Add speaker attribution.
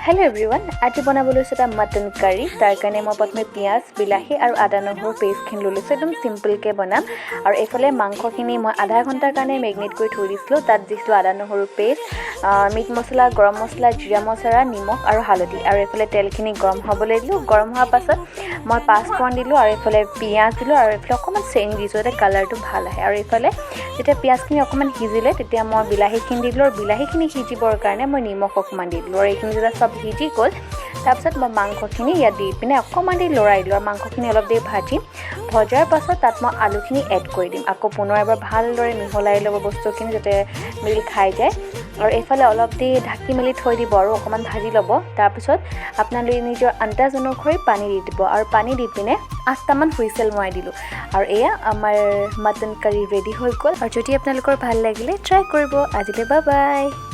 Speaker 1: Hello everyone, আজি বনাবলৈ এটা মটন কাৰী তাৰ কাৰণে মই প্ৰথমে পিয়াজ বিলাহী আৰু আদা নহৰুৰ পেষ্টখিনি লৈছো একদম সিম্পল কে বনাম আৰু এফালে মাংসখিনি মই আধা ঘণ্টাৰ কাৰণে মেগনেট কৰি থৈ দিছিলো তাত দিছিলো আদা নহৰুৰ পেষ্ট মিট মছলা গৰম মছলা জিৰা মছলা নিমখ আৰু হালধি আৰু এফালে তেলখিনি গৰম হ'বলৈ দিলো গৰম হোৱাৰ পাছত মই পাঁচফোৰণ দিলো আৰু এফালে পিয়াজ দিলো আৰু এফালে অকমান চেনি দিছো যাতে কালাৰটো ভাল আহে আৰু এফালে যেতিয়া পিয়াজখিনি অকমান সিজিলে তেতিয়া মই বিলাহীখিনি দিলো আৰু বিলাহীখিনি সিজিবৰ কাৰণে মই নিমখ অকমান দিলো আৰু এইখিনি যেতিয়া সব সিজি গ'ল তাৰপিছত মই মাংসখিনি ইয়াত দি পিনে অকমান দি লৰাই দিলো আৰু মাংসখিনি অলপ দেৰি ভাজিম ভজাৰ পাছত তাত মই আলুখিনি এড কৰি দিম আকৌ পুনৰ এবাৰ ভালদৰে মিহলাই ল'ব বস্তুখিনি যাতে মিল খাই যায় আৰু এফালে অলপ দেৰি ঢাকি মেলি থৈ দিব আৰু অকমান ভাজি ল'ব তাৰপিছত আপোনালোকে নিজৰ আন্দাজ অনুসৰি পানী দি দিব আৰু পানী দি পিনে 8টামান হুইসেল মৰাই দিলো আৰু এয়া আমাৰ মটন কাৰী ৰেডি হৈ গ'ল আৰু যদি আপোনালোকৰ ভাল লাগিলে ট্ৰাই কৰিব আজিলৈ বাই বাই